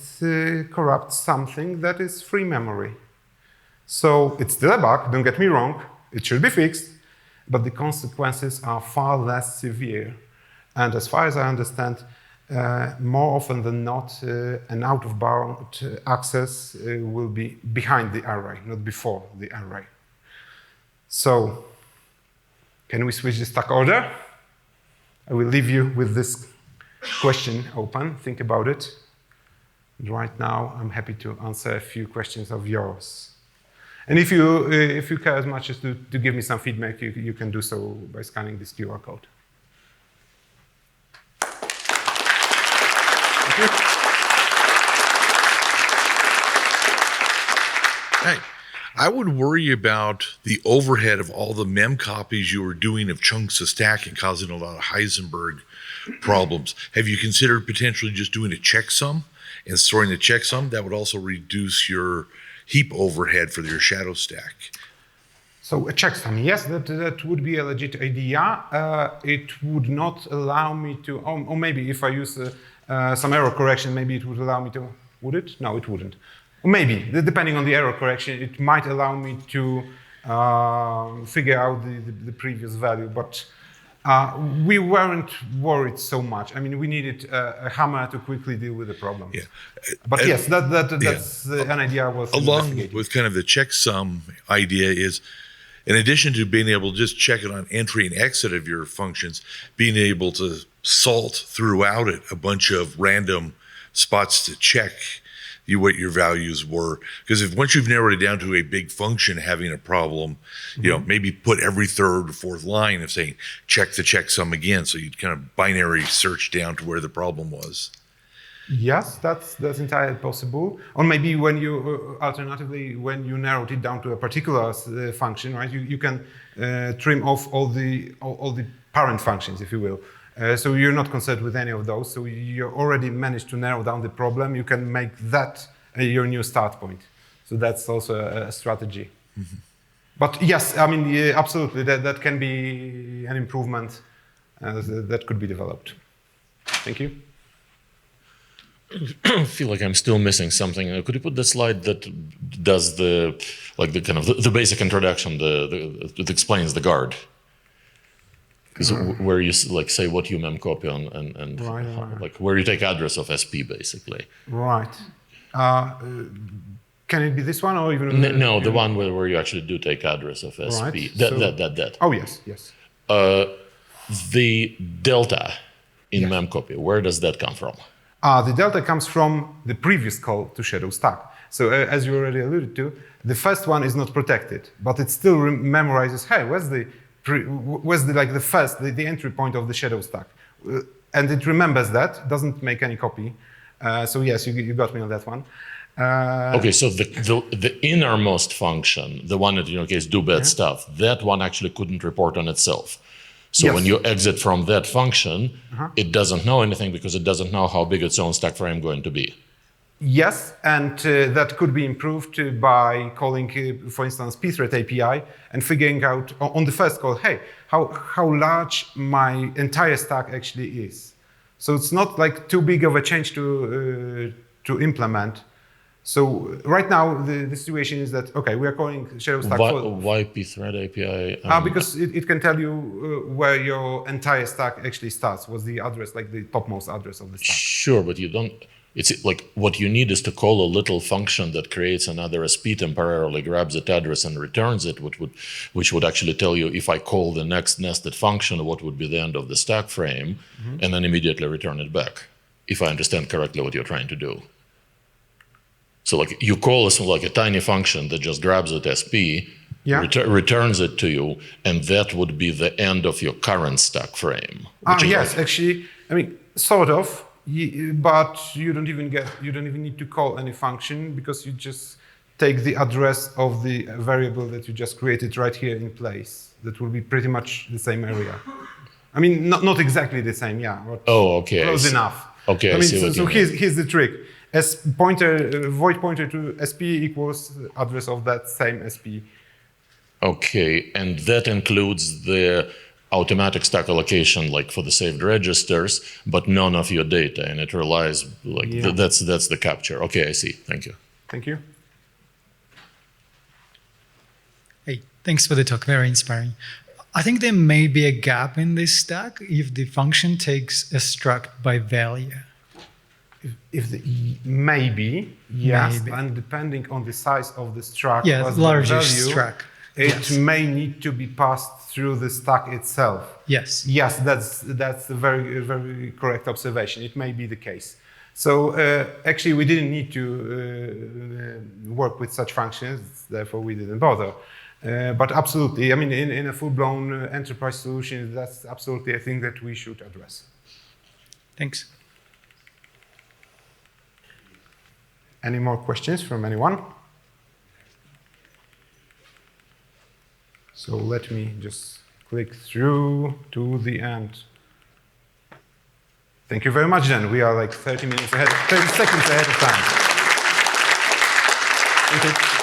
corrupts something that is free memory. So it's still a bug, don't get me wrong, it should be fixed, but the consequences are far less severe. And as far as I understand, more often than not, an out-of-bound access will be behind the array, not before the array. So, can we switch the stack order? I will leave you with this question open, think about it. And right now, I'm happy to answer a few questions of yours. And if you care as much as to give me some feedback, you can do so by scanning this QR code. Thank you. Hey, I would worry about the overhead of all the mem copies you were doing of chunks of stack and causing a lot of Heisenberg problems. Have you considered potentially just doing a checksum and storing the checksum? That would also reduce your heap overhead for your shadow stack. So a checksum, yes, that would be a legit idea. It would not allow me to, or maybe if I use some error correction, maybe it would allow me to, would it? No, it wouldn't. Or maybe, depending on the error correction, it might allow me to figure out the previous value, but we weren't worried so much. I mean, we needed a hammer to quickly deal with the problem. Yeah. But yes, that's an idea worth along with kind of the checksum idea is, in addition to being able to just check it on entry and exit of your functions, being able to salt throughout it a bunch of random spots to check what your values were. Because if once you've narrowed it down to a big function having a problem, you know, maybe put every third or fourth line of saying, check the checksum again. So you'd kind of binary search down to where the problem was. Yes, that's entirely possible. Or maybe when you, alternatively, when you narrowed it down to a particular function, right, you can trim off all the parent functions, if you will. So you're not concerned with any of those. So you already managed to narrow down the problem. You can make that your new start point. So that's also a strategy. Mm-hmm. But yes, I mean, yeah, absolutely, that can be an improvement that could be developed. Thank you. I feel like I'm still missing something. Could you put the slide that does the kind of the basic introduction, that explains the guard? Because where you like say what you mem copy on and right. Like where you take address of SP basically. Right. Can it be this one or even? No, the one where you actually do take address of SP. Right. That. Oh yes. The delta in mem copy. Where does that come from? The delta comes from the previous call to shadow stack. So as you already alluded to, the first one is not protected, but it still memorizes. Hey, where's the entry point of the shadow stack, and it remembers that, doesn't make any copy. So yes, you got me on that one. Okay, so the innermost function, the one that in your case do bad stuff, that one actually couldn't report on itself. So when you exit from that function, it doesn't know anything because it doesn't know how big its own stack frame going to be. Yes, and that could be improved by calling, for instance, pthread API and figuring out on the first call, hey, how large my entire stack actually is. So it's not like too big of a change to implement. So right now the situation is that okay, we are calling shadow stack. Why pthread API? Because it can tell you where your entire stack actually starts. What's the address, like the topmost address of the stack? Sure, but you don't. It's like what you need is to call a little function that creates another SP temporarily, grabs that address and returns it, which would actually tell you if I call the next nested function, what would be the end of the stack frame, and then immediately return it back, if I understand correctly what you're trying to do. So like you call a tiny function that just grabs that SP, returns it to you, and that would be the end of your current stack frame. Yes, actually, I mean, sort of. But you don't even need to call any function because you just take the address of the variable that you just created right here in place. That will be pretty much the same area. I mean, not exactly the same, but close enough. Okay, I mean, so here's the trick. Void pointer to SP equals address of that same SP. Okay, and that includes the automatic stack allocation, like for the saved registers, but none of your data, and it relies that's the capture. Okay, I see. Thank you. Thank you. Thanks for the talk, very inspiring. I think there may be a gap in this stack if the function takes a struct by value. Maybe, yes, Maybe. and depending on the size of the struct, Yeah, plus the larger value, struct. it Yes. may need to be passed through the stack itself. Yes. Yes, that's a very correct observation. It may be the case. So actually, we didn't need to work with such functions, therefore we didn't bother. But absolutely, I mean, in a full-blown enterprise solution, that's absolutely a thing that we should address. Thanks. Any more questions from anyone? So let me just click through to the end. Thank you very much then. We are like 30 seconds ahead of time. Thank you.